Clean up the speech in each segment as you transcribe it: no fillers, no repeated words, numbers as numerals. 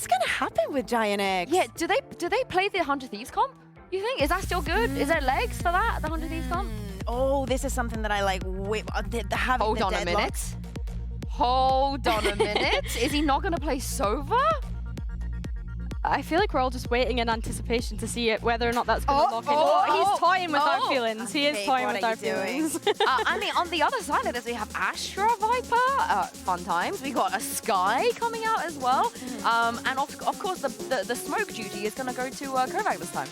what's gonna happen with Giant X? Yeah, do they play the 100 Thieves comp? You think? Is that still good? Is there legs for that, the 100 Thieves comp? Oh, this is something that I like. Wait, Hold on a minute. Hold on a minute. Is he not going to play Sova? I feel like we're all just waiting in anticipation to see it, whether or not that's going to lock in. He's toying with our feelings. He is toying with our feelings. I mean, on the other side of this, we have Astra Viper. Fun times. We got a Sky coming out as well. And of course, the smoke duty is going to go to Kovac this time.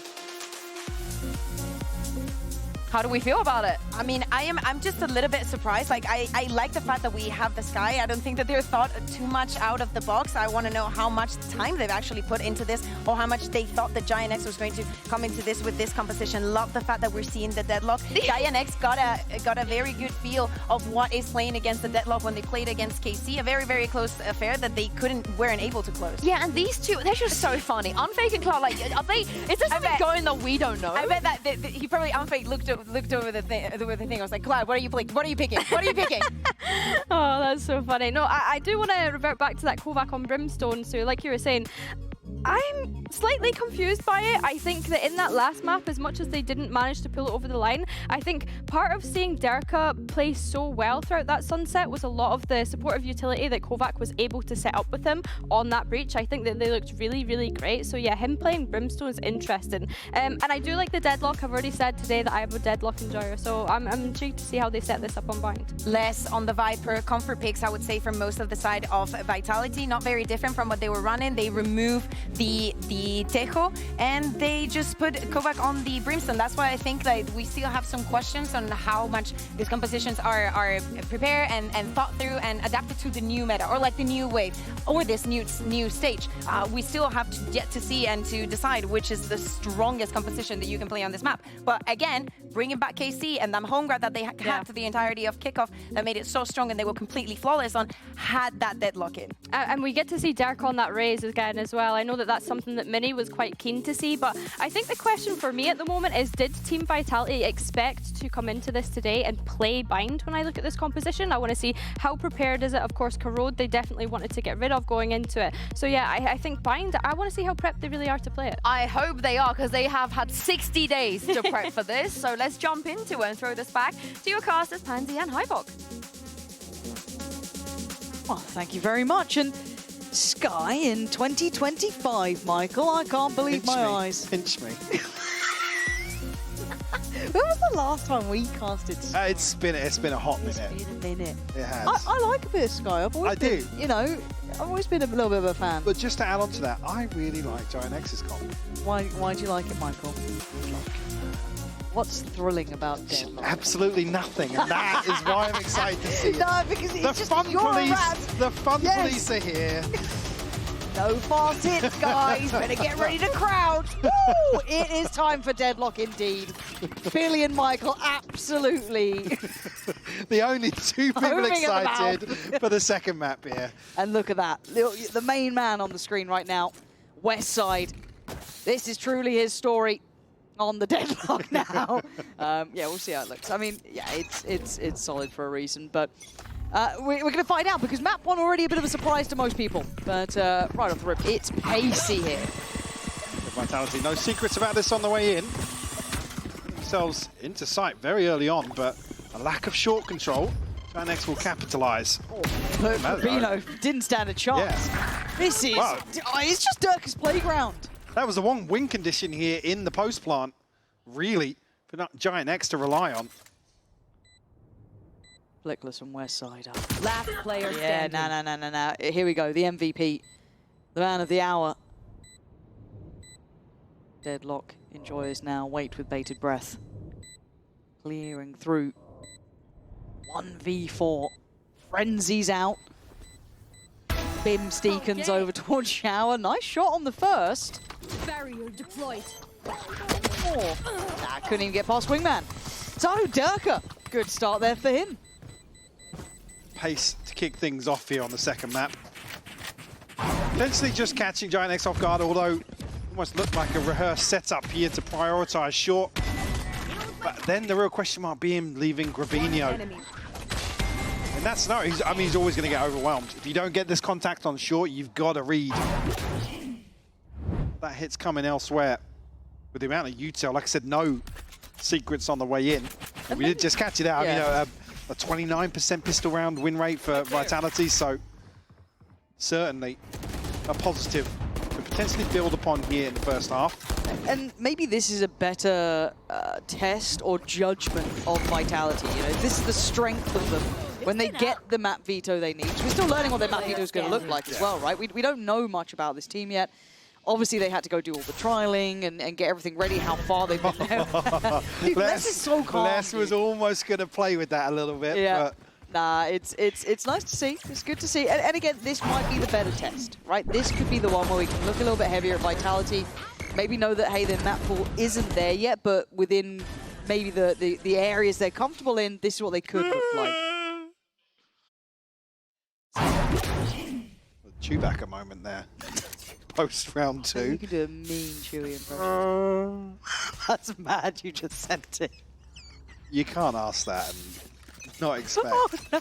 How do we feel about it? I mean, I'm just a little bit surprised. Like, I like the fact that we have the Sky. I don't think that they're thought too much out of the box. I want to know how much time they've actually put into this, or how much they thought that Giant X was going to come into this with this composition. Love the fact that we're seeing the Deadlock. Giant X got a very good feel of what is playing against the Deadlock when they played against KC. A very, very close affair that they weren't able to close. Yeah, and these two, they're just so funny. Unfake and Cloud, like, are they? Is there something going that we don't know? I bet that he probably Unfake looked over the thing. I was like, Cloud, what are you picking? What are you picking? What are you picking? Oh, that's so funny. No, I do want to revert back to that Kovac on Brimstone. So, like you were saying, I'm slightly confused by it. I think that in that last map, as much as they didn't manage to pull it over the line, I think part of seeing Derka play so well throughout that sunset was a lot of the supportive utility that Kovac was able to set up with him on that breach. I think that they looked really, really great. So yeah, him playing Brimstone is interesting. And I do like the Deadlock. I've already said today that I am a Deadlock enjoyer. So I'm intrigued to see how they set this up on Bind. Less on the Viper comfort picks, I would say, from most of the side of Vitality. Not very different from what they were running. They remove the Tejo, and they just put Kovac on the Brimstone. That's why I think that we still have some questions on how much these compositions are prepared and thought through and adapted to the new meta, or like the new wave, or this new stage. We still have to yet to see and to decide which is the strongest composition that you can play on this map. But again, bringing back KC and that home grab that they had to the entirety of kickoff that made it so strong and they were completely flawless on, had that Deadlock in. And we get to see Derek on that raise again as well. I know that that's something that Mini was quite keen to see, but I think the question for me at the moment is, did Team Vitality expect to come into this today and play Bind? When I look at this composition, I want to see how prepared is it. Of course, Corrode, they definitely wanted to get rid of going into it. So yeah, I think Bind, I want to see how prepped they really are to play it. I hope they are, because they have had 60 days to prep for this. So let's jump into it and throw this back to your casters, Pansy and Hyvok. Well, thank you very much. And Sky in 2025, Michael. I can't believe my eyes. Pinch me. When was the last time we casted Sky? It's been a hot minute. It's been a minute. It has. I like a bit of Sky. I've always been, you know, I've always been a little bit of a fan. But just to add on to that, I really like Giant X's comp. Why do you like it, Michael? What's thrilling about Deadlock? Absolutely nothing, and that is why I'm excited to see it. No, because it's The just fun police, the fun police are here. No fast hits, guys. Better get ready to crowd. Woo! It is time for Deadlock indeed. Billy and Michael, absolutely. The only two people excited for the second map here. And look at that. The main man on the screen right now, Westside. This is truly his story on the Deadlock now. Yeah, we'll see how it looks. I mean, yeah, it's solid for a reason, but we're going to find out, because map one already a bit of a surprise to most people. But right off the rip, it's pacey here. The Vitality, no secrets about this on the way in. Themselves into sight very early on, but a lack of short control. Giant X will capitalise. But Rubino didn't stand a chance. Yeah. This is, it's just Dirk's playground. That was the one win condition here in the post plant, really, for not Giant X to rely on. Flickless from Westside up. Last player standing. No. Here we go, the MVP, the man of the hour. Deadlock enjoys now, wait with bated breath. Clearing through. 1v4. Frenzy's out. Bim Steekens over towards Shower. Nice shot on the first. Barrier deployed. Couldn't even get past Wingman. So Durka, good start there for him. Pace to kick things off here on the second map. Potentially just catching Giant X off guard, although almost looked like a rehearsed setup here to prioritise short. But then the real question mark being leaving Gravino. In that scenario, he's always going to get overwhelmed. If you don't get this contact on short, you've got to read. That hit's coming elsewhere. With the amount of util, like I said, no secrets on the way in. We did just catch it out. Yeah. A 29% pistol round win rate for Vitality, so certainly a positive to potentially build upon here in the first half. And maybe this is a better test or judgment of Vitality. You know, this is the strength of them when they get the map veto they need. We're still learning what their map veto is going to look like as well, right? We don't know much about this team yet. Obviously, they had to go do all the trialing and get everything ready, how far they've been there. Dude, Les is so calm. Les was almost going to play with that a little bit. Yeah. But nah, it's nice to see. It's good to see. And again, this might be the better test, right? This could be the one where we can look a little bit heavier at Vitality. Maybe know that, hey, their map pool isn't there yet, but within maybe the areas they're comfortable in, this is what they could look like. Chewbacca moment there. Post round 2. You could do a mean Chewie impression. That's mad you just sent it. You can't ask that and not expect. Oh no!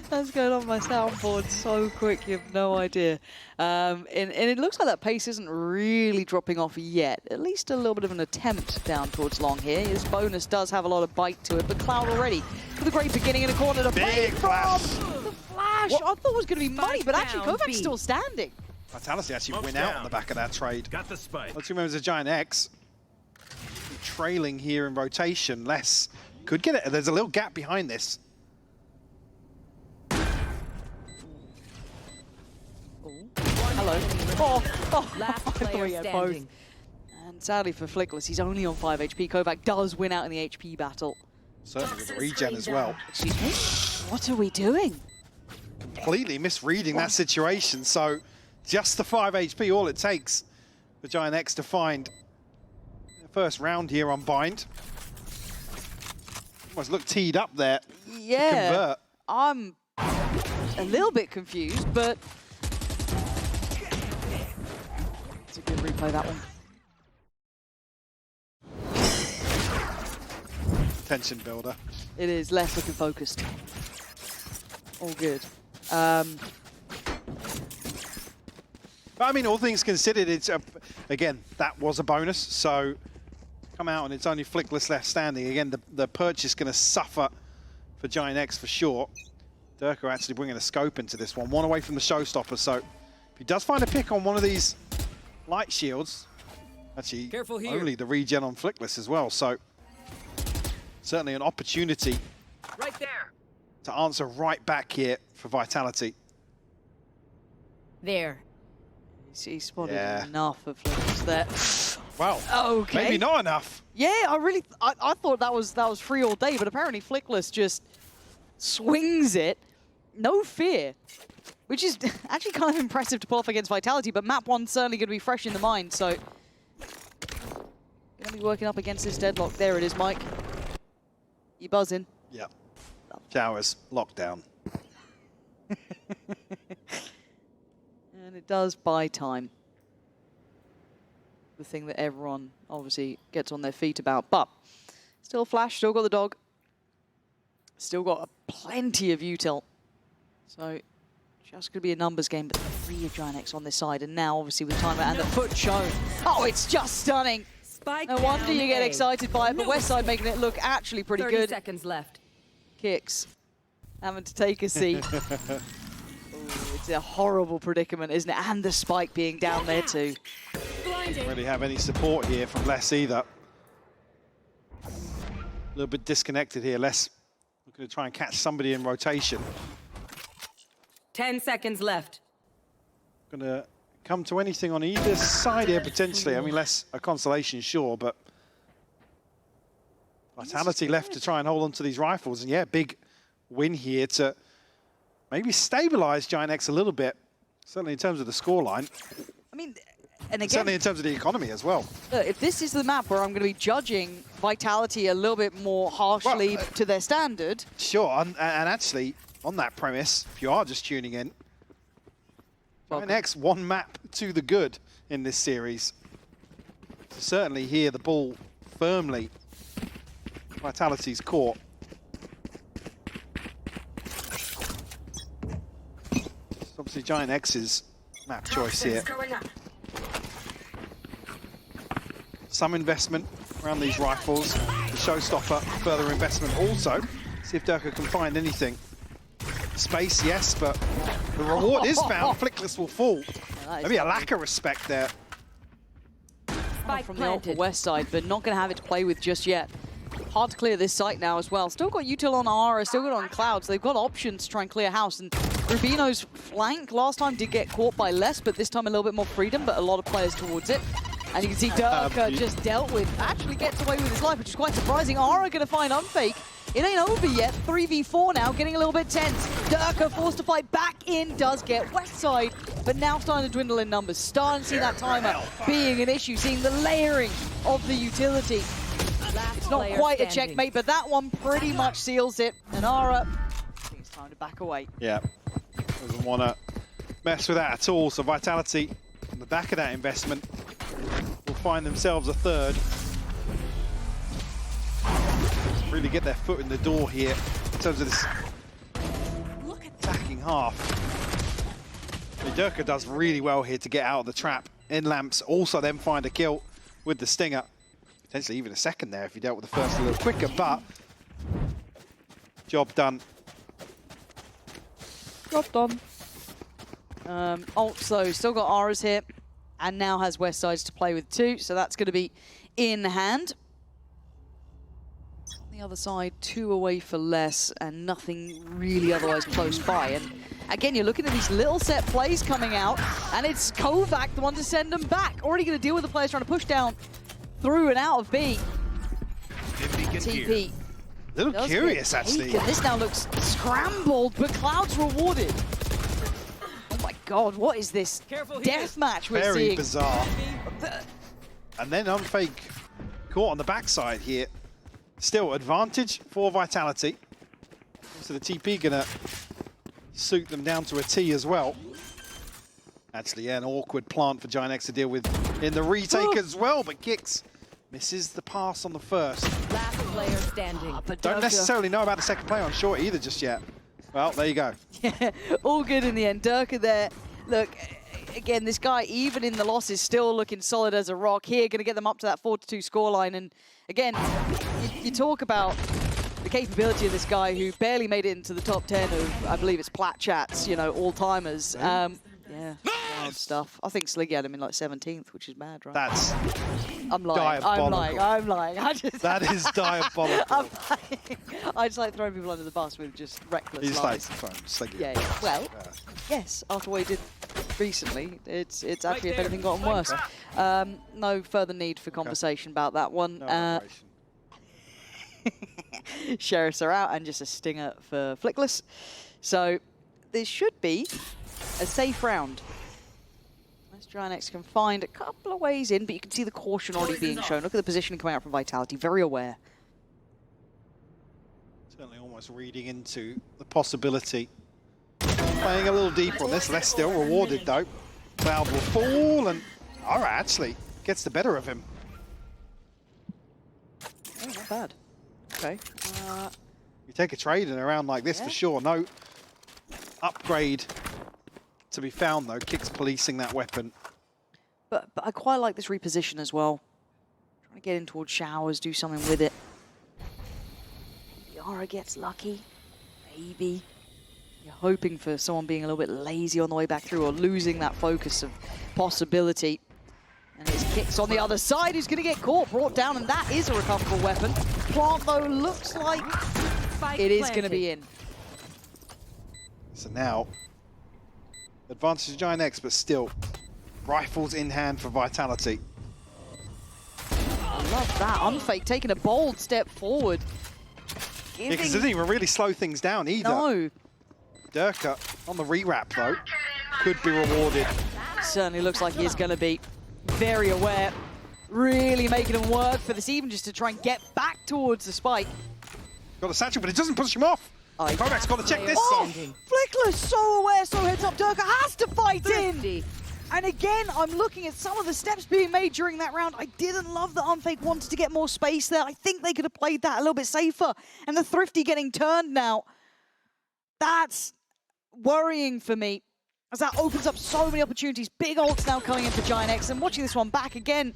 That's going on my soundboard so quick, you have no idea. And it looks like that pace isn't really dropping off yet. At least a little bit of an attempt down towards long here. His bonus does have a lot of bite to it, but Cloud already with a great beginning in a corner to play Big from. flash. The flash! What I thought was going to be money, but actually Kovac's still standing. Vitality actually win out on the back of that trade. Got the spike. Let's remember the Giant X trailing here in rotation. Les could get it. There's a little gap behind this. Hello. Oh, Last I thought player he had standing. both. And sadly for Flickless, he's only on 5 HP. Kovac does win out in the HP battle. Certainly with the regen as well. Excuse me? What are we doing? Completely misreading that situation. So just the 5 HP, all it takes for Giant X to find the first round here on Bind. Almost looked teed up there to convert. I'm a little bit confused, but it's a good replay, that one. Tension builder. It is less looking focused. All good. But I mean, all things considered, it's again, that was a bonus. So come out and it's only Flickless left standing. Again, the purchase going to suffer for Giant X for sure. Durko actually bringing a scope into this one away from the showstopper. So if he does find a pick on one of these light shields, actually only the regen on Flickless as well. So certainly an opportunity Right there. to answer right back here for Vitality. There. He spotted enough of Flickless there. Well, okay. maybe not enough. Yeah, I thought that was free all day, but apparently Flickless just swings it, no fear, which is actually kind of impressive to pull off against Vitality, but map 1's certainly going to be fresh in the mind, so going to be working up against this deadlock. There it is, Mike. You buzzing? Yeah. Showers, lockdown. And it does buy time. The thing that everyone obviously gets on their feet about. But still Flash, still got the dog. Still got plenty of util. So just going to be a numbers game, but 3 of Giant X on this side. And now obviously with timeout and the foot shown. Oh, it's just stunning. Spike No wonder you get down A. excited by it, but No Westside making it look actually pretty 30 good. seconds left. Kicks. Having to take a seat. Ooh, it's a horrible predicament, isn't it? And the spike being down there too. Don't really have any support here from Les either. A little bit disconnected here. Les looking to try and catch somebody in rotation. 10 seconds left. Going to come to anything on either side here potentially. I mean, less a consolation, sure, but Vitality left to try and hold on to these rifles. And yeah, big win here to maybe stabilize Giant X a little bit, certainly in terms of the scoreline. I mean, and again, Certainly in terms of the economy as well. look, if this is the map where I'm going to be judging Vitality a little bit more harshly to their standard. Sure, and actually, on that premise, if you are just tuning in, Giant X one map to the good in this series. So certainly here the ball firmly Vitality's court. Actually, Giant X's map choice here. Some investment around these rifles. The showstopper, further investment also. See if Durka can find anything. Space, yes, but the reward is found. Flickless will fall. Maybe a lack of respect there. Spike From the Upper planted. West side, but not going to have it to play with just yet. Hard to clear this site now as well. Still got Util on Ara, still got on Cloud, so they've got options to try and clear house. And Rubino's flank last time did get caught by less, but this time a little bit more freedom, but a lot of players towards it. And you can see Durka just dealt with, actually gets away with his life, which is quite surprising. Ara going to find Unfake. It ain't over yet. 3v4 now, getting a little bit tense. Durka forced to fight back in, does get West side, but now starting to dwindle in numbers. Starting to see that timer being an issue, seeing the layering of the utility. It's not quite a checkmate, but that one pretty much seals it. And Ara, I think it's time to back away. Yeah, doesn't want to mess with that at all. So Vitality, on the back of that investment, will find themselves a third. Really get their foot in the door here in terms of this attacking half. Durka does really well here to get out of the trap in lamps. Also then find a kill with the Stinger. Potentially even a second there if he dealt with the first a little quicker, but job done. Job done. Also, still got Aras here, and now has West Sides to play with too, so that's going to be in hand. On the other side, 2 away for less, and nothing really otherwise close by. And again, you're looking at these little set plays coming out, and it's Kovac the one to send them back. Already going to deal with the players trying to push down through and out of B. TP. A little curious, actually. This now looks scrambled, but Cloud's rewarded. Oh my god, what is this death match we're Very seeing? bizarre. And then Unfake caught on the backside here. Still advantage for Vitality. So the TP gonna suit them down to a T as well. Actually, yeah, an awkward plant for Giant X to deal with in the retake as well, but Kicks misses the pass on the first. Last player standing. But Don't Durka, necessarily know about the second play on short either just yet. Well, there you go. yeah, all good in the end. Durka there, look, again, this guy, even in the losses, still looking solid as a rock. Here, going to get them up to that 4-2 scoreline. And again, you talk about the capability of this guy who barely made it into the top 10 of, I believe it's Plat Chat's, you know, all-timers. Yeah, wild stuff. I think Sliggy had him in like 17th, which is mad, right? That's I'm lying. diabolical. I'm lying. That is diabolical. I just like throwing people under the bus with just reckless He's like, lies. fine, just like Yeah, yeah. Well, yes, after what he did recently, it's actually, if anything, gotten worse. No further need for conversation about that one. No elaboration. Sheriffs are out, and just a stinger for Flickless. So this should be a safe round. Unless Giant X can find a couple of ways in, but you can see the caution already being shown. Look at the positioning coming out from Vitality, very aware. Certainly almost reading into the possibility. Playing a little deeper on this, they're still rewarded though. Cloud will fall, and Ara actually gets the better of him. Oh, not bad. Okay. You take a trade in a round like this for sure. No upgrade to be found though. Kicks policing that weapon. But I quite like this reposition as well. Trying to get in towards showers, do something with it. Yara gets lucky. Maybe. You're hoping for someone being a little bit lazy on the way back through or losing that focus of possibility. And his Kicks on the other side, who's going to get caught, brought down, and that is a recoverable weapon. Plant, though, looks like it is going to be in. So now, advantage to Giant X, but still, rifles in hand for Vitality. I love that. Unfake taking a bold step forward. Yeah, because it doesn't even really slow things down either. No. Durka on the rewrap though, could be rewarded. Certainly looks like he is going to be very aware. Really making him work for this, even just to try and get back towards the spike. Got a satchel, but it doesn't push him off. Kovac's got to check this. Oh, Flickless so aware, so heads up. Durka has to fight in. And again, I'm looking at some of the steps being made during that round. I didn't love that Unfake wanted to get more space there. I think they could have played that a little bit safer. And the Thrifty getting turned now. That's worrying for me. as that opens up so many opportunities. Big ults now coming in for Giant X, and watching this one back again.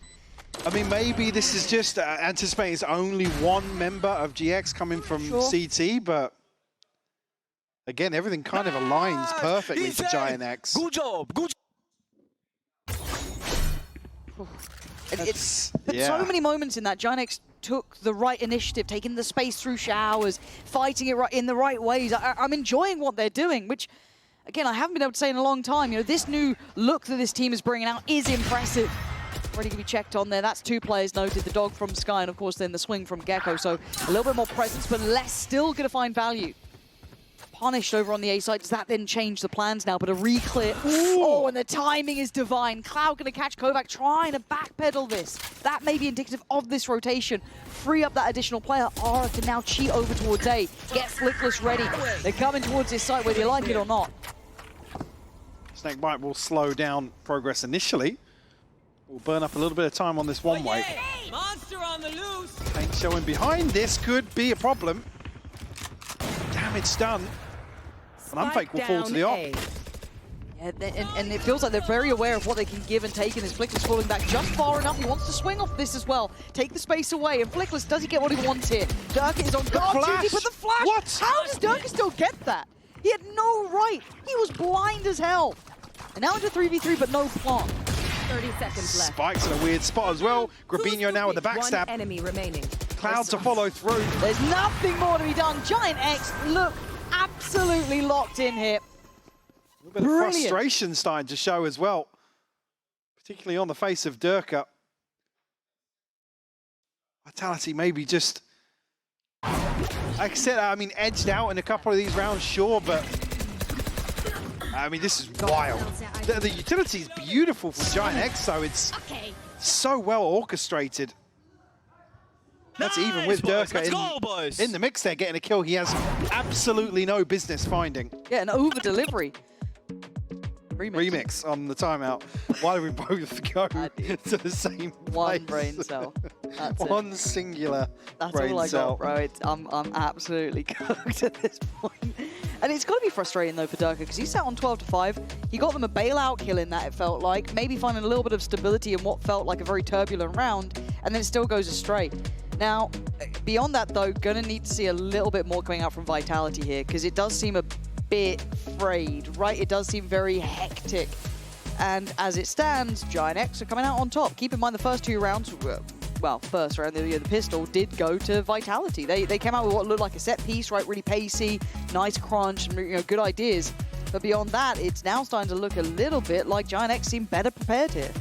I mean, maybe this is just anticipating it's only one member of GX coming from CT, but again, everything kind of aligns perfectly for Giant X. Good job. Good. But so many moments in that, Giant X took the right initiative, taking the space through showers, fighting it in the right ways. I'm enjoying what they're doing, which, again, I haven't been able to say in a long time. You know, this new look that this team is bringing out is impressive. Ready to be checked on there. That's 2 players noted, the dog from Sky, and of course then the swing from Gecko. So a little bit more presence, but less still going to find value. Punished over on the A side. Does that then change the plans now? But a re-clear. Oh, and the timing is divine. Cloud going to catch Kovac, trying to backpedal this. That may be indicative of this rotation. Free up that additional player. Aura can now cheat over towards A. Get Flickless ready. They're coming towards this site whether you like it or not. Snakebite will slow down progress initially. We'll burn up a little bit of time on this one way. Monster on the loose. Paint showing behind this could be a problem. Damage done. And Unfake will fall to the op. Yeah, and it feels like they're very aware of what they can give and take, and his Flickless falling back just far enough. He wants to swing off this as well. Take the space away, and Flickless, does he get what he wants here? Durka is on guard duty, but the flash! What? How does Durka still get that? He had no right. He was blind as hell. And now into 3v3, but no plant. 30 seconds left. Spike's in a weird spot as well. Grabinho now with the backstab. One enemy remaining. Cloud to follow through. There's nothing more to be done. Giant X look absolutely locked in here. A little bit of frustration starting to show as well, particularly on the face of Durka. Vitality maybe just, like I said, I mean, edged out in a couple of these rounds, sure, but I mean, this is wild. The utility is beautiful from Giant X, so it's so well orchestrated. That's even with Durka in the mix there, getting a kill he has absolutely no business finding. Yeah, an over-delivery. Remix on the timeout. Why do we both go to the same One place? brain cell. That's One singular That's brain all I cell. got, bro. I'm absolutely cooked at this point. And it's got to be frustrating, though, for Durka, because he sat on 12-5. He got them a bailout kill in that, it felt like. Maybe finding a little bit of stability in what felt like a very turbulent round, and then it still goes astray. Now, beyond that, though, going to need to see a little bit more coming out from Vitality here, because it does seem a bit frayed, right? It does seem very hectic. And as it stands, Giant X are coming out on top. Keep in mind the first 2 rounds, well, first round, the pistol did go to Vitality. They came out with what looked like a set piece, right? Really pacey, nice crunch, and good ideas. But beyond that, it's now starting to look a little bit like Giant X seem better prepared here.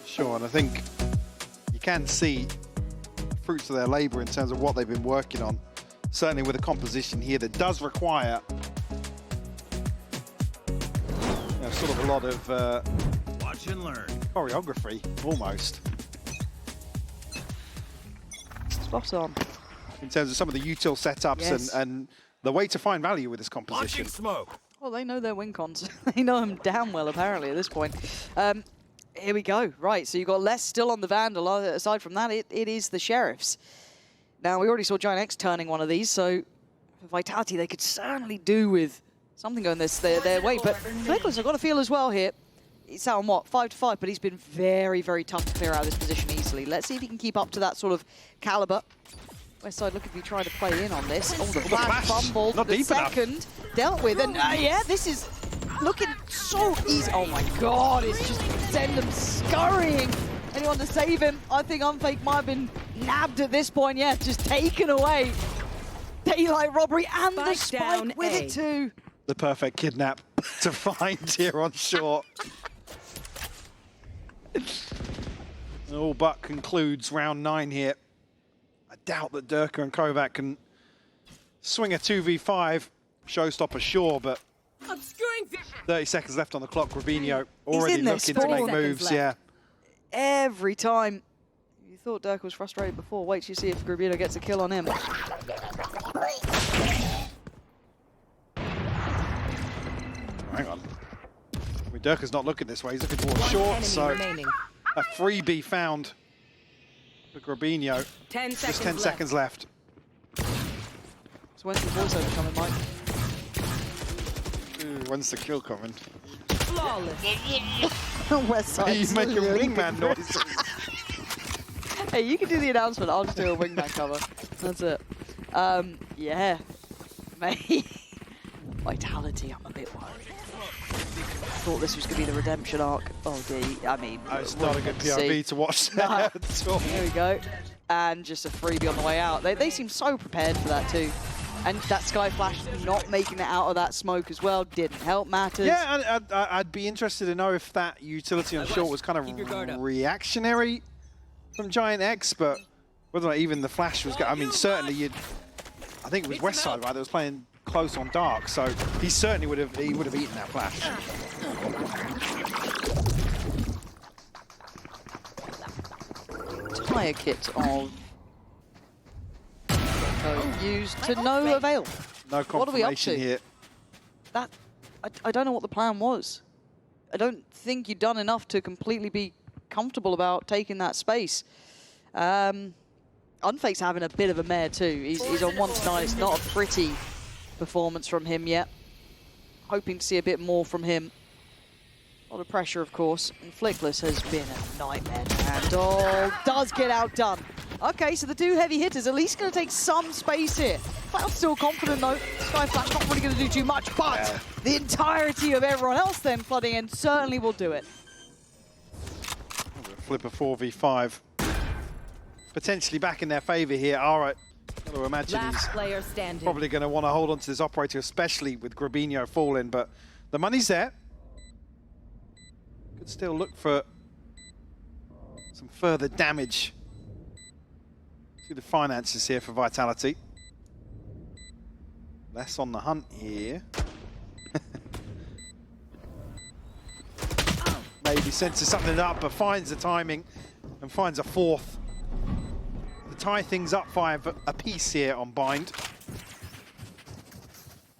Sure, and I think you can see fruits of their labor in terms of what they've been working on. Certainly with a composition here that does require sort of a lot of Watch and learn. choreography, almost. Spot on. In terms of some of the util setups and the way to find value with this composition. Watching smoke. Well, they know their win cons. They know them damn well, apparently, at this point. Here we go. Right, so you've got less still on the Vandal. Aside from that, it is the Sheriffs. Now, we already saw Giant X turning one of these, so for Vitality, they could certainly do with something going their way. But Flickless, I've got a feel as well here. He's out on what, 5-5, but he's been very, very tough to clear out of this position easily. Let's see if he can keep up to that sort of caliber. Westside looking to be trying to play in on this. Oh, the flash fumbled. Not the deep enough. second dealt with. And yeah, this is looking so easy. Oh my God, it's just send them scurrying. Anyone to save him? I think Unfake might have been nabbed at this point. Yeah, just taken away. Daylight robbery and the spike with it too. The perfect kidnap to find here on short. All but concludes round 9 here. I doubt that Durka and Kovac can swing a 2v5 showstopper, sure, but 30 seconds left on the clock. Grabinho already looking to make moves, yeah. Every time. You thought Durka was frustrated before. Wait till you see if Grabinho gets a kill on him. Hang on. I mean, Durka's not looking this way. He's looking towards short, so a freebie found for Grabinho. 10 Just seconds 10 seconds left. So when's the voiceover coming, Mike? When's the kill coming? Flawless. West Are side. you making wingman noises? Hey, you can do the announcement. I'll just do a wingman cover. That's it. Yeah. Mate. Vitality, I'm a bit worried. Thought this was going to be the redemption arc. Oh, dear. I mean, It's not a good let's see. POV to watch that at all. Here we go. And just a freebie on the way out. They seem so prepared for that too. And that Sky Flash not making it out of that smoke as well didn't help matters. Yeah, I'd be interested to know if that utility on short was kind of reactionary from Giant X, but whether or not even the flash was... I mean, certainly you'd... I think it was Westside, right, that was playing close on dark, so he certainly would have eaten that flash. Entire kit of used to no avail. No What are we up confirmation to? here. That I don't know what the plan was. I don't think you've done enough to completely be comfortable about taking that space. Unfake's having a bit of a mare too. He's on one tonight. It's not a pretty performance from him yet. Hoping to see a bit more from him. A lot of pressure, of course. And Flickless has been a nightmare to handle. Does get outdone. Okay, so the two heavy hitters at least going to take some space here. Cloud's still confident though. Sky Flash not really going to do too much, but the entirety of everyone else then flooding in certainly will do it. Flip a 4v5. Potentially back in their favour here. All right, got to imagine Last he's player standing. probably going to want to hold on to this operator, especially with Grabinho falling, but the money's there. Could still look for some further damage to the finances here for Vitality. Less on the hunt here. Maybe senses something up, but finds the timing and finds a fourth. To tie things up 5 apiece here on Bind.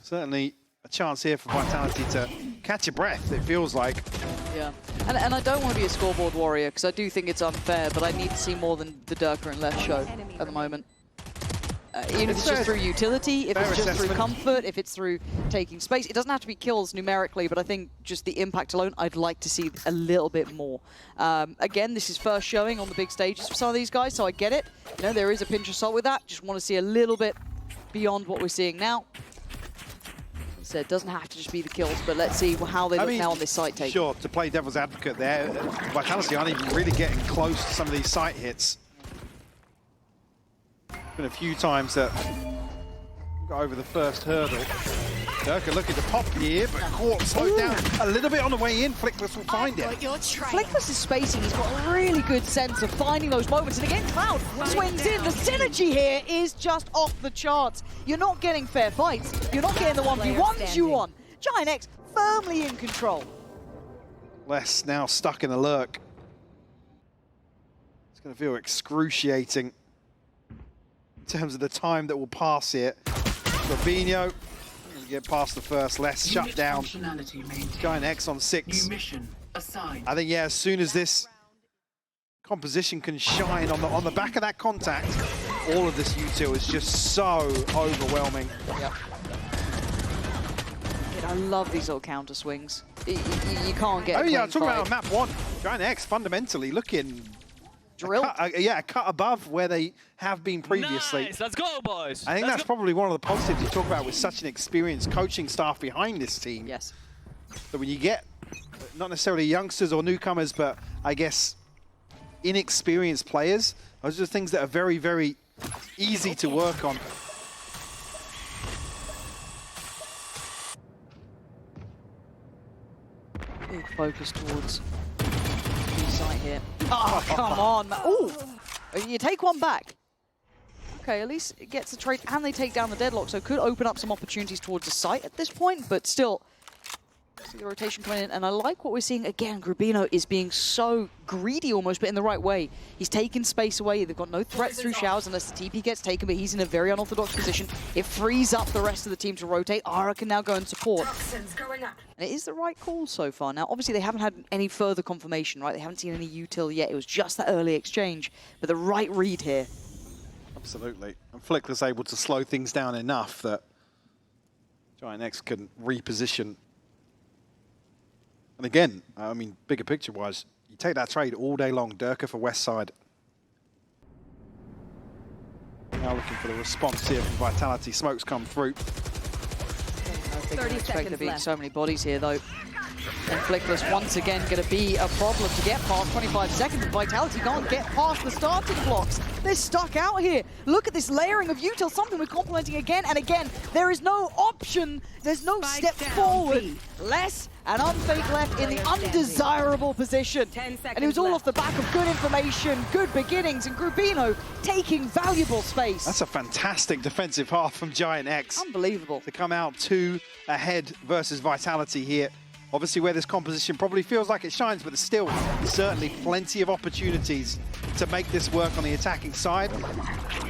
Certainly a chance here for Vitality to catch a breath, it feels like. Yeah, and I don't want to be a scoreboard warrior because I do think it's unfair, but I need to see more than the Durka and Left show at the moment. Even if it's just through utility, if it's just through comfort, if it's through taking space. It doesn't have to be kills numerically, but I think just the impact alone, I'd like to see a little bit more. Again, this is first showing on the big stages for some of these guys, so I get it. You know, there is a pinch of salt with that. Just want to see a little bit beyond what we're seeing now. So it doesn't have to just be the kills, but let's see how they look now on this site take. Sure, to play devil's advocate there, Vitality aren't even really getting close to some of these site hits. Been a few times that got over the first hurdle. Durka looking to pop here, but caught, slowed down a little bit on the way in. Flickless will find it. Flickless' spacing, he's got a really good sense of finding those moments. And again, Cloud swings in. The synergy here is just off the charts. You're not getting fair fights. You're not getting the 1v1s you want. Giant X firmly in control. Les now stuck in a lurk. It's going to feel excruciating in terms of the time that will pass here. Robinho get past the first. Les shut down. Giant X on 6. I think, yeah, as soon as this composition can shine on the back of that contact, all of this util is just so overwhelming. Yep. I love these little counter swings. You can't get. Oh yeah, I'm talking about on map 1. Giant X fundamentally looking drilled. A cut above where they have been previously. Nice. Let's go, boys. I think that's probably one of the positives you talk about with such an experienced coaching staff behind this team. Yes. So when you get not necessarily youngsters or newcomers, but I guess inexperienced players, those are things that are very, very easy to work on. Big focus towards the site here. Oh, come on. Ooh, you take one back. Okay, at least it gets the trade and they take down the deadlock, so it could open up some opportunities towards the site at this point, but still, see the rotation coming in, and I like what we're seeing again. Grabinho is being so greedy almost, but in the right way. He's taken space away. They've got no threats through showers unless the TP gets taken, but he's in a very unorthodox position. It frees up the rest of the team to rotate. Ara can now go and support. And it is the right call so far. Now, obviously, they haven't had any further confirmation, right? They haven't seen any util yet. It was just that early exchange, but the right read here. Absolutely. And Flickless able to slow things down enough that Giant X can reposition And again, I mean, bigger picture-wise, you take that trade all day long. Durka for West Side. Now looking for the response here from Vitality. Smoke's come through. 30 expect there seconds being left. so many bodies here, though. And Flickless once again going to be a problem to get past. 25 seconds, Vitality can't get past the starting blocks. They're stuck out here. Look at this layering of util, something we're complimenting again and again. There is no option, there's no step forward. B. Less and Unfake left in the undesirable position. 10 seconds And it was all left. off the back of good information, good beginnings, and Grubino taking valuable space. That's a fantastic defensive half from Giant X Unbelievable. to come out 2 ahead versus Vitality here. Obviously where this composition probably feels like it shines, but there's still certainly plenty of opportunities to make this work on the attacking side.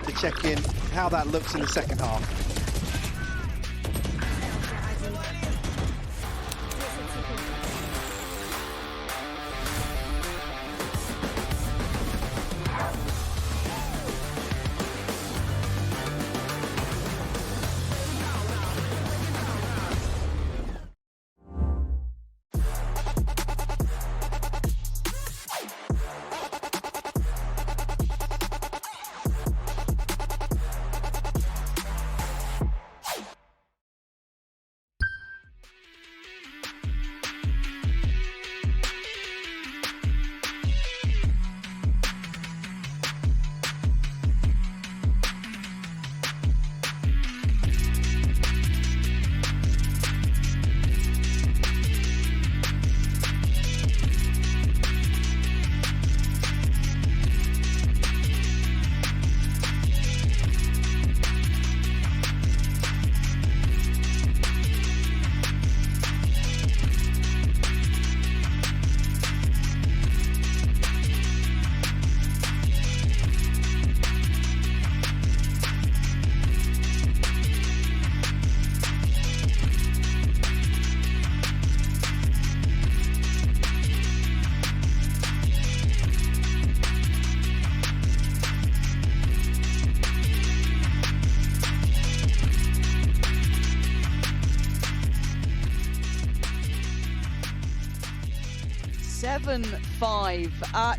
To check in how that looks in the second half. Seven, 5.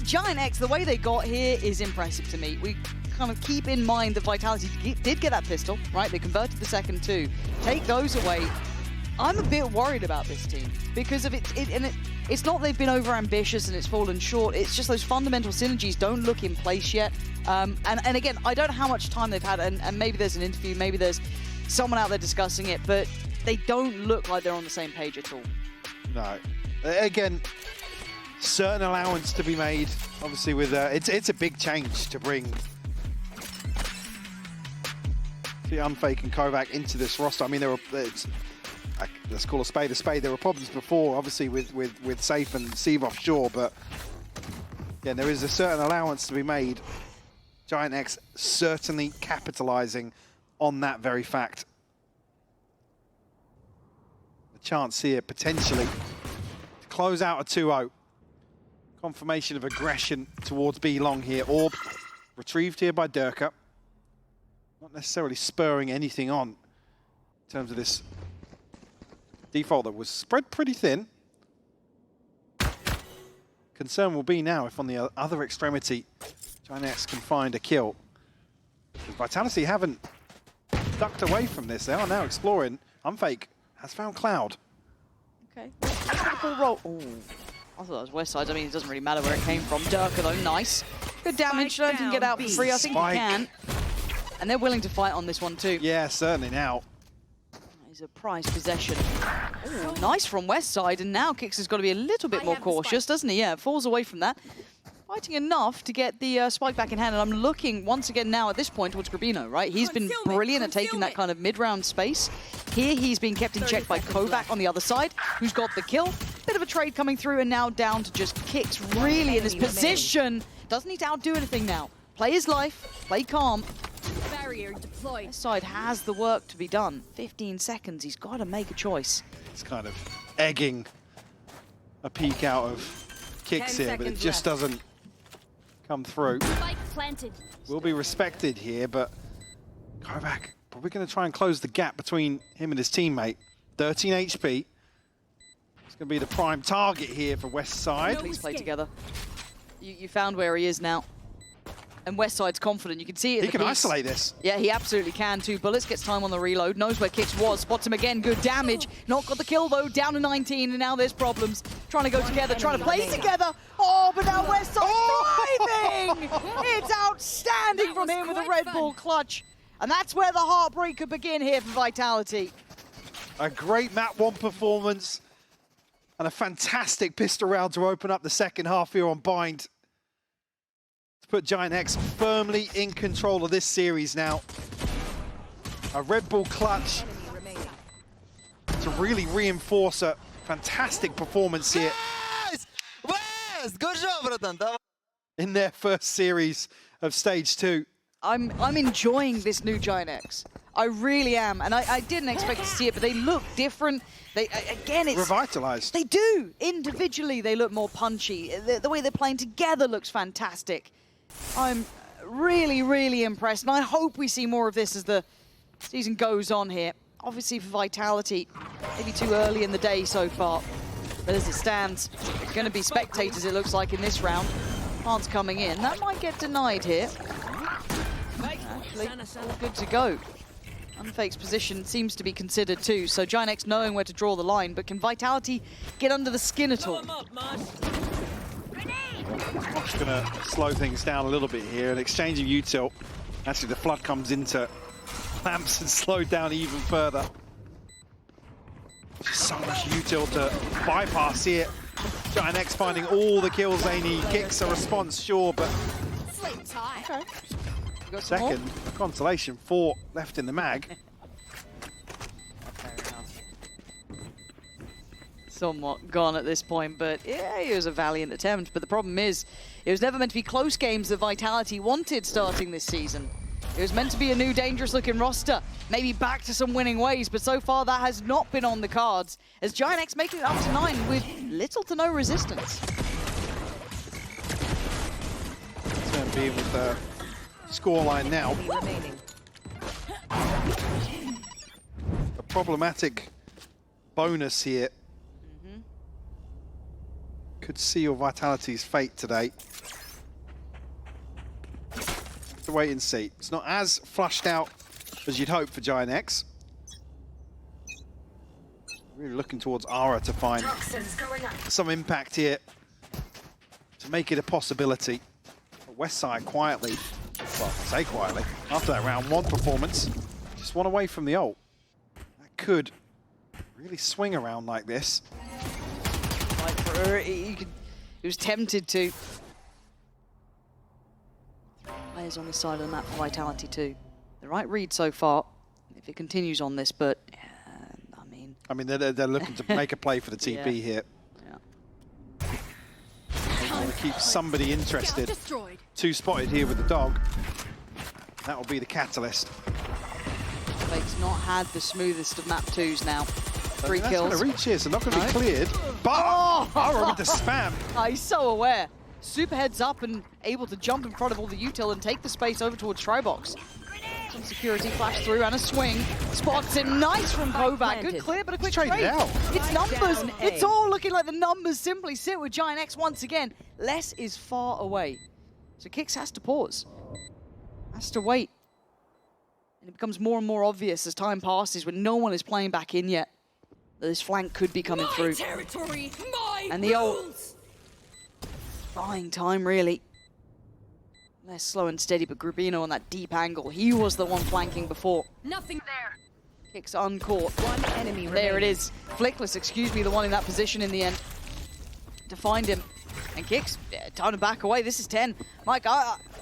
Giant X, the way they got here is impressive to me. We kind of keep in mind that Vitality did get that pistol, right? They converted the second two. Take those away. I'm a bit worried about this team because of it's not they've been over ambitious and it's fallen short. It's just those fundamental synergies don't look in place yet. And again, I don't know how much time they've had, and maybe there's an interview, maybe there's someone out there discussing it, but they don't look like they're on the same page at all. No. Again, certain allowance to be made. Obviously, with it's a big change to bring the Unfake and Kovac into this roster. I mean, let's call a spade a spade. There were problems before, obviously, with Safe and Sieve offshore, but yeah, there is a certain allowance to be made. Giant X certainly capitalizing on that very fact. The chance here potentially to close out a 2-0. Confirmation of aggression towards B long here. Orb retrieved here by Durka. Not necessarily spurring anything on in terms of this default that was spread pretty thin. Concern will be now if on the other extremity Giant X can find a kill. Vitality haven't ducked away from this. They are now exploring. Unfake has found Cloud. Okay. Full roll. Ooh. I thought that was West Side. I mean, it doesn't really matter where it came from. Durka, though, nice. Good damage. Don't think get out for free. I think he can. And they're willing to fight on this one, too. Yeah, certainly now. He's a prized possession. Ooh, nice from West Side. And now Kix has got to be a little bit more cautious, doesn't he? Yeah, falls away from that. Fighting enough to get the spike back in hand. And I'm looking once again now at this point towards Grubino, right? He's been brilliant at taking that kind of mid-round space. Here he's being kept in check by Kovac on the other side, who's got the kill. Bit of a trade coming through and now down to just Kix really in this position. Doesn't need to outdo anything now. Play his life, play calm. Barrier deployed. West Side has the work to be done. 15 seconds, he's got to make a choice. It's kind of egging a peek out of Kicks here, but it just doesn't come through. Spike planted. Will be respected here, but Kovac probably going to try and close the gap between him and his teammate. 13 HP. It's going to be the prime target here for West Side. Please play together. You found where he is now. And Westside's confident. You can see it in He the can piece. isolate this. Yeah, he absolutely can. 2 bullets, gets time on the reload, knows where Kix was, spots him again, good damage. Not got the kill though, down to 19, and now there's problems. Trying to go together, trying to play together. Oh, but now Westside thriving! It's outstanding from him with a Red Bull clutch. And that's where the heartbreak could begin here for Vitality. A great map 1 performance and a fantastic pistol round to open up the second half here on Bind. To put Giant X firmly in control of this series now. A Red Bull clutch to really reinforce a fantastic performance here West! Good job, bratan. in their first series of Stage 2. I'm enjoying this new Giant X. I really am, and I didn't expect to see it, but they look different. They again, it's Revitalized. they do individually. They look more punchy. The way they're playing together looks fantastic. I'm really, really impressed, and I hope we see more of this as the season goes on here. Obviously, for Vitality, maybe too early in the day so far, but as it stands, it's going to be spectators. It looks like in this round. Plants coming in. That might get denied here. Actually, all good to go. Unfake's position seems to be considered too, so Giant X knowing where to draw the line, but can Vitality get under the skin at all? Just going to slow things down a little bit here. An exchange of util. Actually, the flood comes into Lamps and slowed down even further. Just so much util to bypass here. Giant X finding all the kills they need. Kicks a response, sure, but Okay. You got some more? second consolation, 4 left in the mag. Fair enough. Somewhat gone at this point, but yeah, it was a valiant attempt. But the problem is, it was never meant to be close games that Vitality wanted starting this season. It was meant to be a new dangerous-looking roster, maybe back to some winning ways, but so far that has not been on the cards, as Giant X making it up to 9 with little to no resistance. It's going to be with the scoreline now. A problematic bonus here. Could seal Vitality's fate today. Have to wait and see. It's not as flushed out as you'd hope for Giant X. Really looking towards Ara to find some impact here to make it a possibility. West Side quietly, well, I say quietly, after that round 1 performance, just one away from the ult. That could really swing around like this. Like for her, he was tempted to. Players on this side of the map for Vitality too. The right read so far, if it continues on this, but I mean, they're looking to make a play for the TP Yeah. here. Yeah. They want to keep somebody interested. Destroyed. 2 spotted here with the dog. That will be the catalyst. Fake's not had the smoothest of map 2s now. 3 That's kills. going to reach here, so not going to be No. cleared. But Oh! Ara with the spam. He's so aware. Super heads up and able to jump in front of all the util and take the space over towards Trybox. Some security flash through and a swing. Spots him. Nice from Kovac. Good clear, but a quick Traded trade. out. It's numbers. It's all looking like the numbers simply sit with Giant X once again. Less is far away. So Kix has to pause. Has to wait. And it becomes more and more obvious as time passes when no one is playing back in yet that this flank could be coming through. Territory, my And the ult. rules. Buying time, really. Less slow and steady, but Grubino on that deep angle. He was the one flanking before. Nothing there. Kicks uncaught. One enemy There it is. Flickless, excuse me, the one in that position in the end. To find him. And Kicks, time to back away. This is 10. Mike,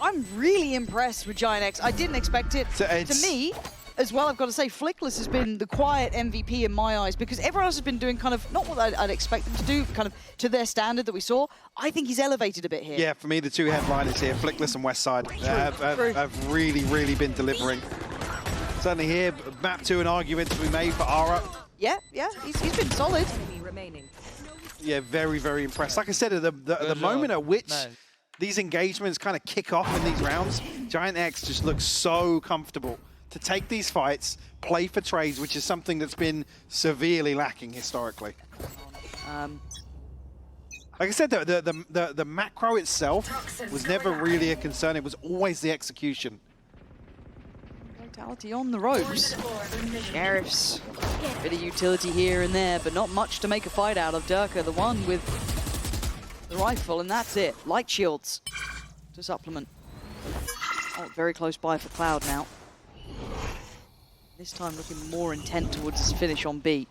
I'm really impressed with Giant X. I didn't expect it. To me, as well, I've got to say, Flickless has been the quiet MVP in my eyes because everyone else has been doing kind of, not what I'd expect them to do, kind of to their standard that we saw. I think he's elevated a bit here. Yeah, for me, the 2 headliners here, Flickless and West Side, have really, really been delivering. Certainly here, map 2 an argument to be made for Ara. Yeah, he's been solid. Enemy remaining. Yeah, very, very impressed. Like I said, at the moment at which these engagements kind of kick off in these rounds, Giant X just looks so comfortable to take these fights, play for trades, which is something that's been severely lacking historically. Like I said, the macro itself was never really a concern. It was always the execution. Vitality on the ropes. Sheriffs. Bit of utility here and there, but not much to make a fight out of. Durka, the one with the rifle, and that's it. Light shields to supplement. Oh, very close by for Cloud now. This time looking more intent towards his finish on B.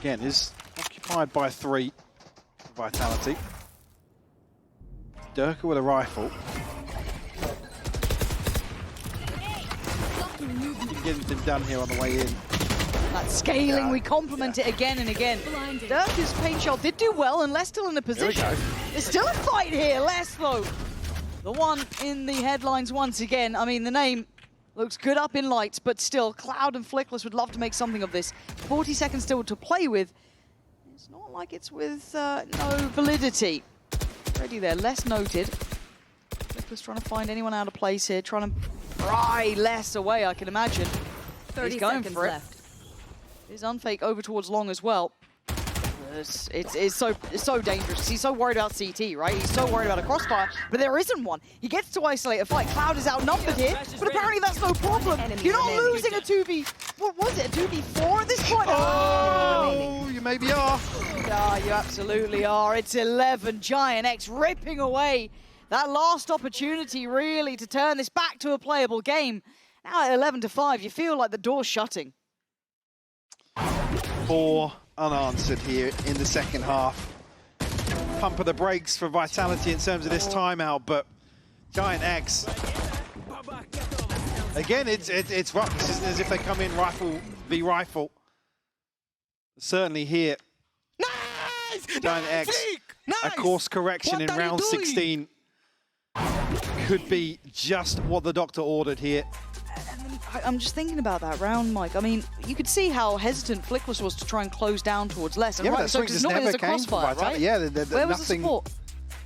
Again, is occupied by 3 for Vitality. Durka with a rifle. Didn't get anything done here on the way in. That scaling, we compliment it again and again. Durka's paint shot did do well, and Les still in a position. There's still a fight here, Les though. The one in the headlines once again. I mean, the name looks good up in lights, but still, Cloud and Flickless would love to make something of this. 40 seconds still to play with. It's not like it's with no validity. Already there, Les noted. Flickless trying to find anyone out of place here, trying to pry Les away, I can imagine. 30 He's going seconds for it. left. Is unfake over towards long as well. It's so dangerous. He's so worried about CT, right? He's so worried about a crossfire, but there isn't one. He gets to isolate a fight. Cloud is outnumbered here, but apparently that's no problem. You're not losing a 2v... What was it? A 2v4 at this point? Oh, you maybe are. Yeah, you absolutely are. It's 11. Giant X ripping away that last opportunity, really, to turn this back to a playable game. Now at 11-5, you feel like the door's shutting. 4 unanswered here in the second half. Pump of the brakes for Vitality in terms of this timeout, but Giant X. Again, it's rough. This isn't as if they come in rifle v rifle. Certainly here, Nice! Giant X, Nice! a course correction in round 16 could be just what the doctor ordered here. I'm just thinking about that round, Mike. I mean, you could see how hesitant Flickless was to try and close down towards Les. And Yeah, but right, that so swing it's just not never as a came for crossfire, Vitality. right? Yeah, Where was the support?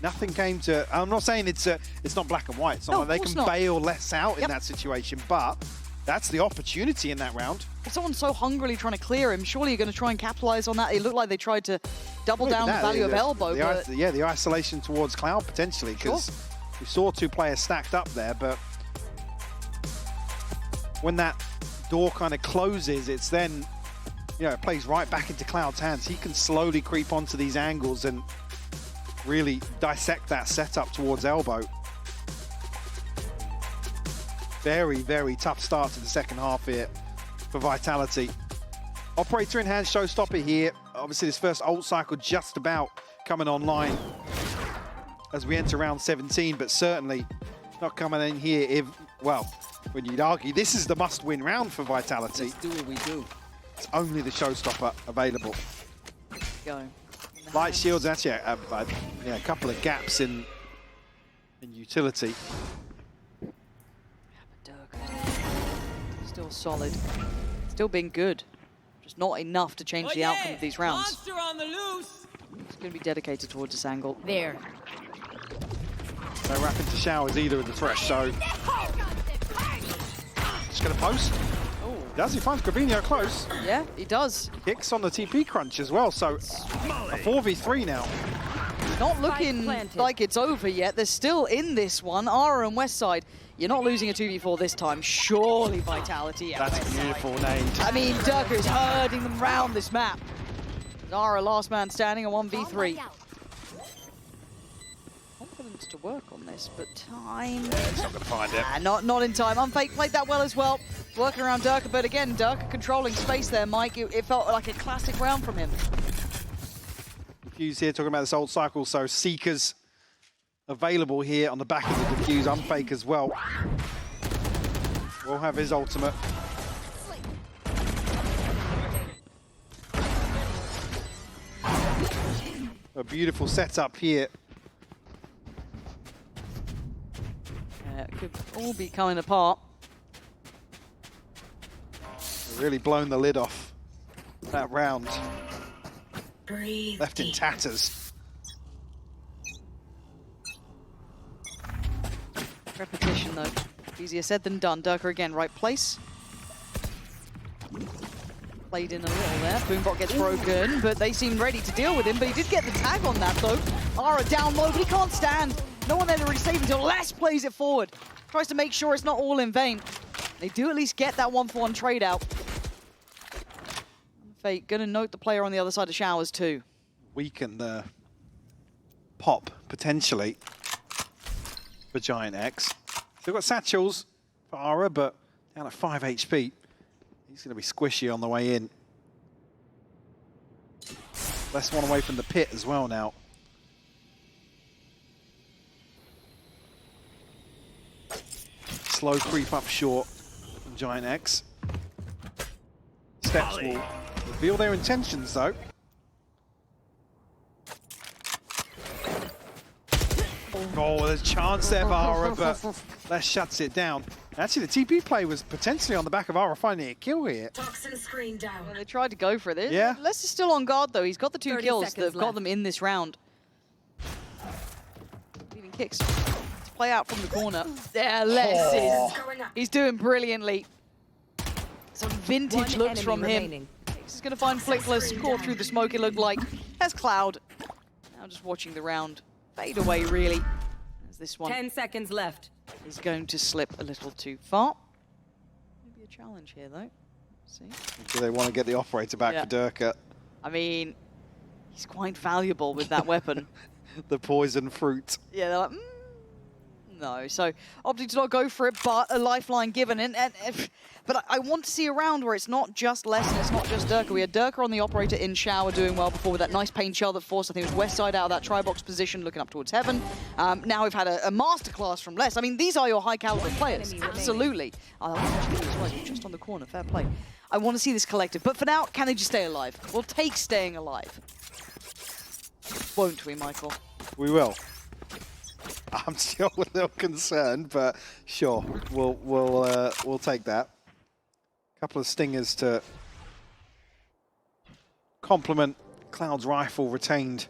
Nothing came to. I'm not saying it's not black and white. It's not No, like they of course can not. bail less out in Yep. that situation, but that's the opportunity in that round. If someone's so hungrily trying to clear him, surely you're going to try and capitalize on that. It looked like they tried to double Look at down the that, value of elbow, but the isolation towards Cloud potentially, because we saw 2 players stacked up there, but when that door kind of closes, it's then, it plays right back into Cloud's hands. He can slowly creep onto these angles and really dissect that setup towards elbow. Very, very tough start to the second half here for Vitality. Operator in hand, showstopper here. Obviously this first ult cycle just about coming online as we enter round 17, but certainly not coming in here if, well, when you'd argue this is the must-win round for Vitality. Let's do what we do. It's only the showstopper available. go. Light shields, actually, a couple of gaps in utility. Still solid. Still being good. Just not enough to change the outcome of these rounds. Monster on the loose. It's going to be dedicated towards this angle. There. No rapid to showers either of the Thresh, so just going to post. Oh, Does he finds Grabinho close? yeah, he does. Kicks on the TP crunch as well, so a 4v3 now. Not looking planted. like it's over yet. They're still in this one. Ara and Westside. You're not losing a 2v4 this time. Surely Vitality. at That's Westside. beautiful named. I mean, Durka is herding them round this map. Zara, last man standing, a 1v3. Confidence to work on this, but time... It's not going to find it. Not in time. Unfake played that well as well. Working around Durka, but again, Durka controlling space there, Mike. It felt like a classic round from him. Diffuse here talking about this old cycle, so Seekers available here on the back of the Diffuse. Unfake as well. Will have his ultimate. A beautiful setup here. It could all be coming apart. Really blown the lid off that round. Breathe. Left in tatters. Repetition, though. Easier said than done. Durka again, right place. played in a little there. Boombot gets broken, but they seem ready to deal with him. But he did get the tag on that, though. Ara down low, but he can't stand. No one there to really save until Les plays it forward. Tries to make sure it's not all in vain. They do at least get that 1-for-1 trade out. Fate gonna note the player on the other side of showers, too. Weaken the pop, potentially, for Giant X. They've got satchels for Ara, but down at 5 HP. He's going to be squishy on the way in. Less one away from the pit as well now. Slow creep up short from Giant X. Steps will reveal their intentions, though. Oh, there's a chance there for Ara, but Les shuts it down. Actually, the TP play was potentially on the back of Ara finding a kill here. Toxin screen down. They tried to go for it. Yeah. Les is still on guard, though. He's got the 2 30 kills that seconds have got left. them in this round. Leaving kicks to play out from the corner. There, Les is. Going up. He's doing brilliantly. Some vintage One looks enemy from him. remaining. He's going to find Flickless, caught through the smoke, it looked like. Has Cloud. Now just watching the round fade away, really. As this one 10 seconds left. is going to slip a little too far. Maybe a challenge here, though. See? Do they want to get the operator back Yeah. for Durka? I mean, he's quite valuable with that weapon. The poison fruit. Yeah, they're like, no. So opting to not go for it, but a lifeline given. But I want to see a round where it's not just Les and it's not just Durka. We had Durka on the operator in shower doing well before with that nice pain shell that forced, I think it was Westside out of that tri-box position looking up towards heaven. Now we've had a masterclass from Les. I mean, these are your high caliber players. Absolutely. Oh, that was as well. You're just on the corner. Fair play. I want to see this collective. But for now, can they just stay alive? We'll take staying alive. Won't we, Michael? We will. I'm still a little concerned, but sure, we'll take that. Couple of stingers to complement Cloud's rifle retained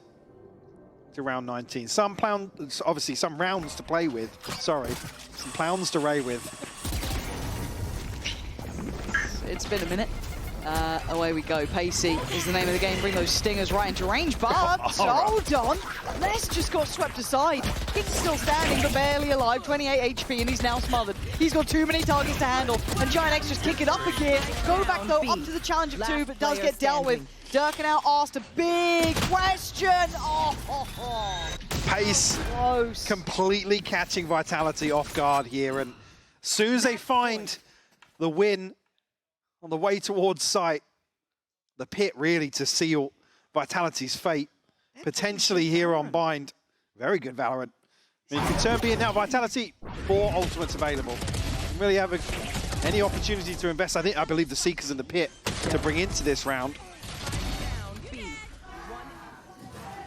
to round 19. Obviously some rounds to play with. Sorry, some pounds to ray with. It's been a minute. Away we go. Pacey is the name of the game. Bring those stingers right into range. But hold on. Les just got swept aside. He's still standing, but barely alive. 28 HP, and he's now smothered. He's got too many targets to handle. And Giant X just kick it up again. Go back, though, up to the challenge of 2, but does get dealt with. Durka now asked a big question. Pace Close. completely catching Vitality off guard here. And as soon as they find the win on the way towards site, the pit really to seal Vitality's fate, potentially here on Bind. Very good Valorant. I mean, you can turn being now Vitality, 4 ultimates available. You really have any opportunity to invest. I believe the Seekers in the pit to bring into this round.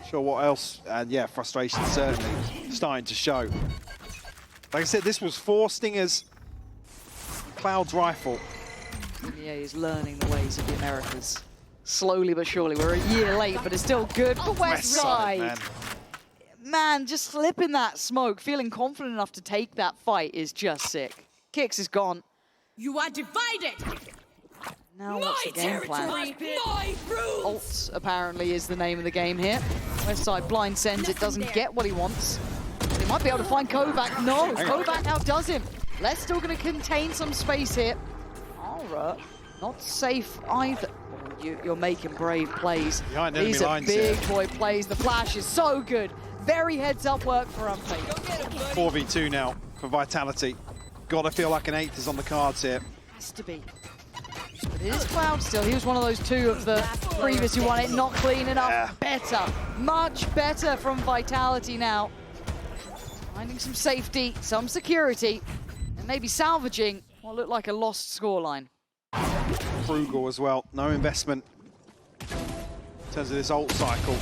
Sure what else, and yeah, frustration certainly starting to show. Like I said, this was 4 stingers, Cloud's rifle. EMEA is learning the ways of the Americas. Slowly but surely. We're a year late, but it's still good for Westside. Man, just slipping that smoke, feeling confident enough to take that fight is just sick. Kicks is gone. You are divided. Now what's the game plan? My rules. Ults, apparently, is the name of the game here. Westside blind sends it, doesn't get what he wants. They might be able to find Kovac. No, Kovac outdoes him. Les still going to contain some space here. Ara, not safe either. Oh, you're making brave plays. Behind enemy These are lines big here. boy plays. The flash is so good. Very heads-up work for Unpaid. 4v2 now for Vitality. Gotta feel like an 8th is on the cards here. Has to be. But it is Cloud still. He was one of those 2 of the previous who won it. Not clean enough. Yeah. Better. Much better from Vitality now. Finding some safety, some security, and maybe salvaging what looked like a lost scoreline. Frugal as well. No investment in terms of this ult cycle.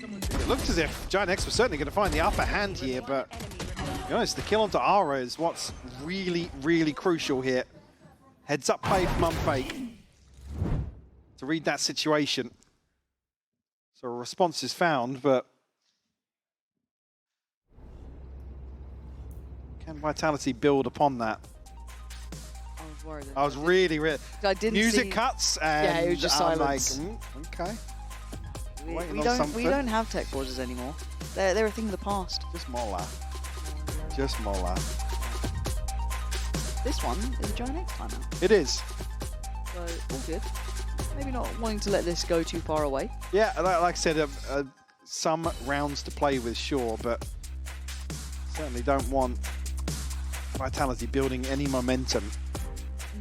It looked as if Giant X was certainly going to find the upper hand here, but to be honest, the kill onto Ara is what's really, really crucial here. Heads up play from Unfake to read that situation. So a response is found, but can Vitality build upon that? worried. I was really. I didn't Music see... cuts and Yeah, it was just I'm like, silence. okay. We don't have tech forges anymore. They're a thing of the past. Just more laugh. Just more laugh. This one is a Giant X timeout. It is. So, all good. Maybe not wanting to let this go too far away. Yeah, like I said, some rounds to play with, sure, but certainly don't want Vitality building any momentum.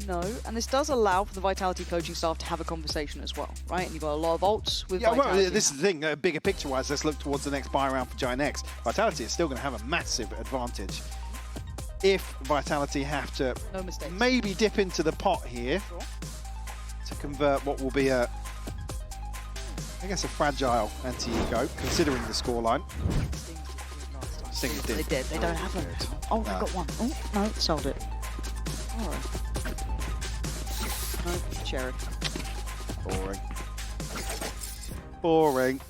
No, and this does allow for the Vitality coaching staff to have a conversation as well, right? And you've got a lot of ults with Vitality. Well, this is the thing, bigger picture-wise, let's look towards the next buy round for Giant X. Vitality is still going to have a massive advantage. If Vitality have to maybe dip into the pot here to convert what will be I guess a fragile anti-ego, considering the scoreline. Stings did. They did. They don't have them. Oh, no. I've got one. Oh, no, sold it. All right. No, cherry. Boring. Boring.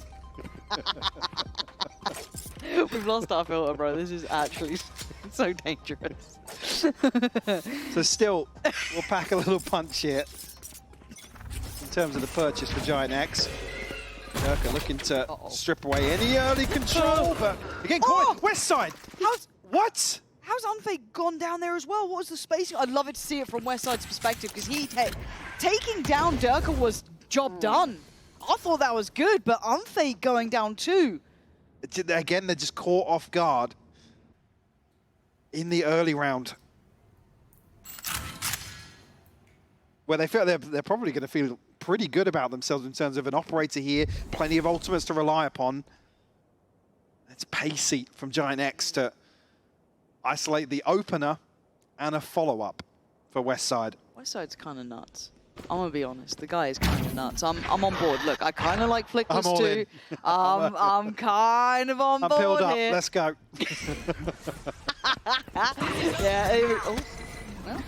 We've lost our filter, bro. This is actually so dangerous. So still, we'll pack a little punch here in terms of the purchase for Giant X. Durka looking to strip away any early control, but again, West side. What? How's Unfake gone down there as well? What was the spacing? I'd love it to see it from West Side's perspective, because taking down Durka was job done. I thought that was good, but Unfake going down too. Again, they're just caught off guard in the early round, where they feel they're probably going to feel pretty good about themselves in terms of an operator here, plenty of ultimates to rely upon. It's pacey from Giant X to isolate the opener and a follow-up for West Side. West Side's kind of nuts. I'm gonna be honest, the guy is kind of nuts. I'm on board. Look, I kind of like Flickless too. I'm kind of on board. I'm filled up. Here. Let's go. Yeah. Oh, well,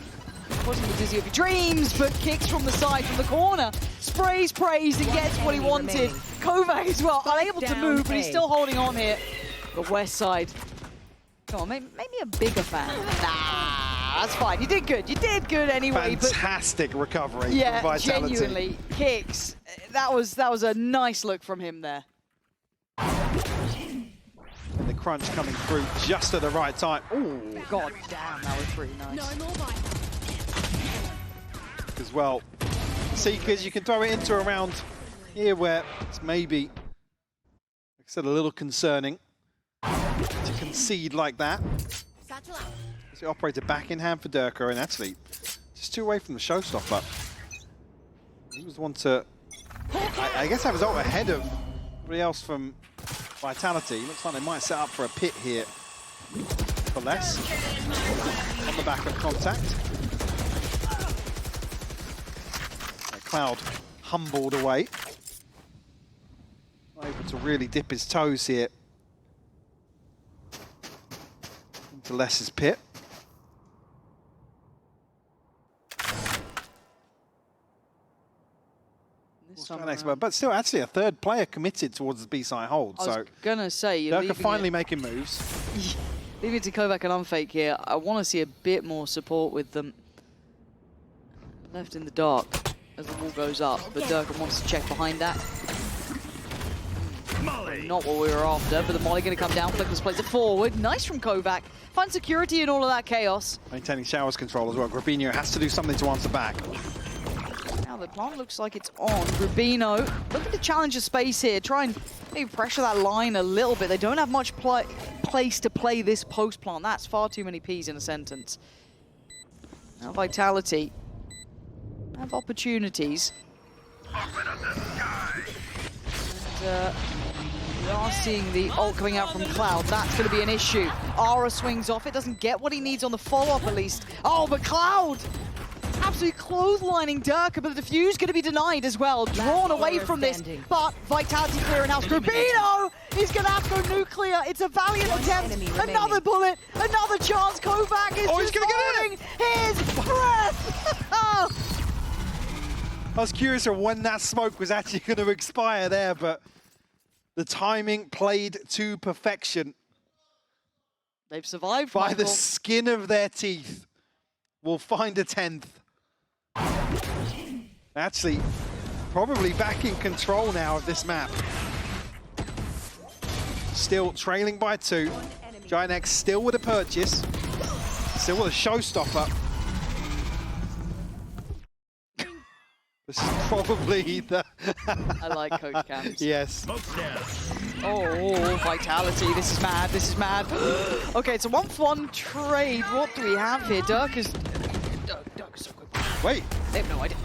wasn't the dizzy of your dreams, but kicks from the side, from the corner, sprays praise and gets what he wanted. Kovac as well, unable to move, but he's still holding on here. The West Side. Come on, maybe a bigger fan. Nah, that's fine. You did good. You did good anyway. Fantastic recovery. Yeah, from Vitality. Genuinely kicks. That was a nice look from him there. And the crunch coming through just at the right time. Oh, God damn, that was pretty nice. No more bite. As well, Seekers, you can throw it into a round here where it's maybe, like I said, a little concerning to concede like that. As it operated back in hand for Durka, and actually just 2 away from the showstopper. He was the one to, I guess, have his ult ahead of everybody else from Vitality. Looks like they might set up for a pit here for less on the back of contact. Cloud humbled away. Not able to really dip his toes here into Less's pit. But still, actually, a third player committed towards the B-side hold. I was gonna say, Durka finally making moves. Leaving it to Kovac and Unfake here. I want to see a bit more support with them. Left in the dark as the wall goes up, but Durka wants to check behind that. Not what we were after, but the Molly going to come down. Flickless plays it forward. Nice from Kovac. Find security in all of that chaos. Maintaining showers control as well. Grabinho has to do something to answer back. Now the plant looks like it's on. Grabinho looking to challenge a space here. Try and maybe pressure that line a little bit. They don't have much place to play this post plant. That's far too many P's in a sentence. Now Vitality have opportunities. And, we are seeing the ult coming out from Cloud. That's going to be an issue. Ara swings off. It doesn't get what he needs on the follow-up, at least. Oh, but Cloud absolutely clotheslining Durka, but the defuse going to be denied as well. Drawn away from this, but Vitality clearing house. Grabinho is going to have to go nuclear. It's a valiant attempt. Another bullet, another chance. Kovac is just holding his breath. I was curious of when that smoke was actually going to expire there, but the timing played to perfection. They've survived, by Michael. the skin of their teeth. We'll find a 10th. Actually, probably back in control now of this map. Still trailing by 2. Giant X still with a purchase. Still with a showstopper. This is probably the... I like Coach Camps. Yes. Oh, Vitality. This is mad. This is mad. Okay, it's a 1-for-1 trade. What do we have here? Dirk is so quick. Wait. They have no idea.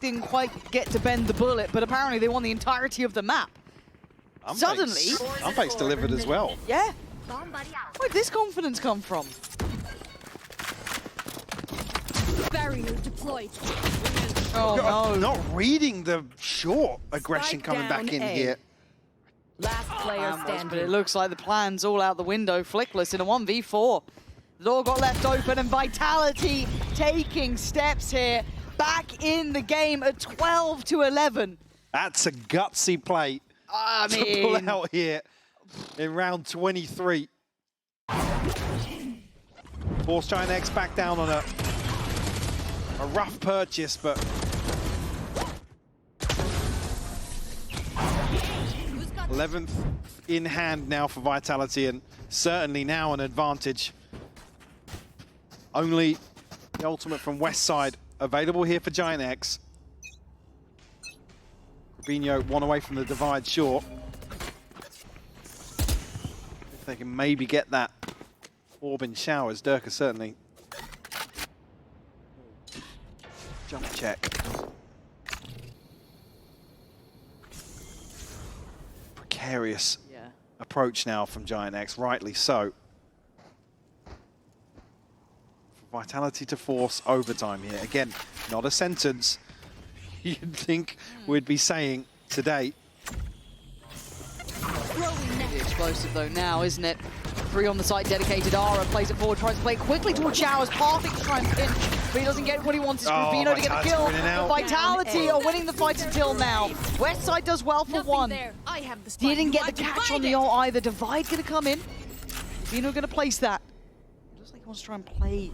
Didn't quite get to bend the bullet, but apparently they won the entirety of the map. Suddenly... Unfake's delivered as well. Yeah. Where'd this confidence come from? Barrier deployed. Oh, no. Not reading the short aggression Strike coming back down in A. here. Last player standing. But it looks like the plan's all out the window. Flickless in a 1v4. The door got left open and Vitality taking steps here. Back in the game at 12-11. That's a gutsy play I to mean, pull out here in round 23. Force Giant X back down on a rough purchase, but 11th in hand now for Vitality, and certainly now an advantage. Only the ultimate from West Side available here for Giant X. Rubinho one away from the divide short. If they can maybe get that orb in showers, Dirk is certainly... Jump check. Precarious approach now from Giant X, rightly so. For Vitality to force overtime here. Again, not a sentence you'd think we'd be saying today. the explosive though now, isn't it? 3 on the site, dedicated. Ara plays it forward, tries to play quickly towards Showers. Pathing to try and pinch, but he doesn't get what he wants. It's Rubinho to get the kill. Vitality are winning the fight until now. Westside does well for 1. Didn't get the catch on the ult either. Divide gonna come in. Rubinho gonna place that. Looks like he wants to try and play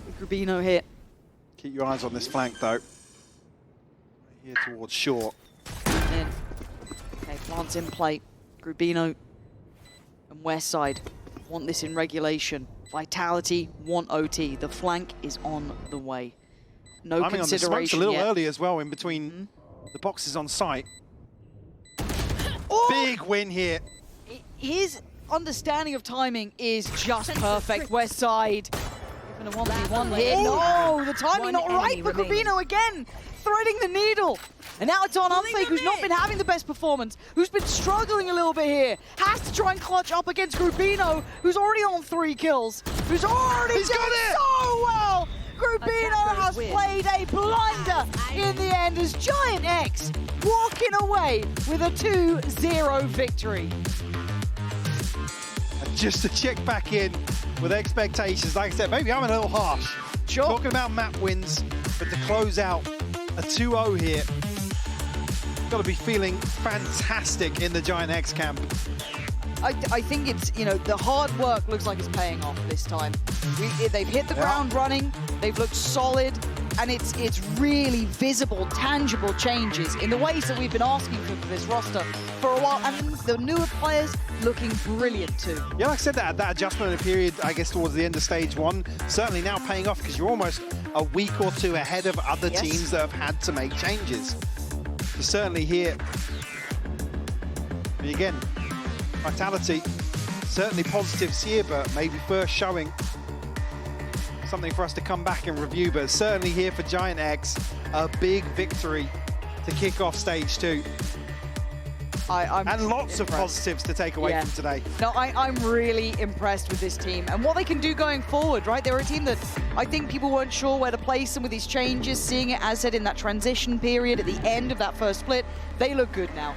with Rubinho here. Keep your eyes on this flank though. Here towards short. In. Okay, plants in play. Rubinho and Westside want this in regulation. Vitality want OT. The flank is on the way. No consideration a little yet. early as well, in between the boxes on site. Oh! Big win here. His understanding of timing is just perfect. Westside. Even a 1v1 here. No, the timing not right for Rubinho again. Threading the needle. And now it's on Unfake, who's not been having the best performance, who's been struggling a little bit here. Has to try and clutch up against Rubinho, who's already on 3 kills. Who's already done so well. Rubinho has played a blinder in the end as Giant X walking away with a 2-0 victory. And just to check back in with expectations, like I said, maybe I'm a little harsh. Sure. Talking about map wins, but to close out a 2-0 here, got to be feeling fantastic in the Giant X camp. I think it's, you know, the hard work looks like it's paying off this time. They've hit the ground running, they've looked solid, and it's really visible, tangible changes in the ways that we've been asking for this roster for a while, and the newer players looking brilliant too. Yeah, like I said, that adjustment period, I guess, towards the end of stage 1, certainly now paying off because you're almost a week or 2 ahead of other teams that have had to make changes. So certainly here, but again, Vitality, certainly positives here, but maybe first showing something for us to come back and review, but certainly here for Giant X, a big victory to kick off stage 2. And lots of positives to take away from today. No, I'm really impressed with this team and what they can do going forward, right? They're a team that I think people weren't sure where to place them with these changes, seeing it, as said, in that transition period at the end of that first split. They look good now.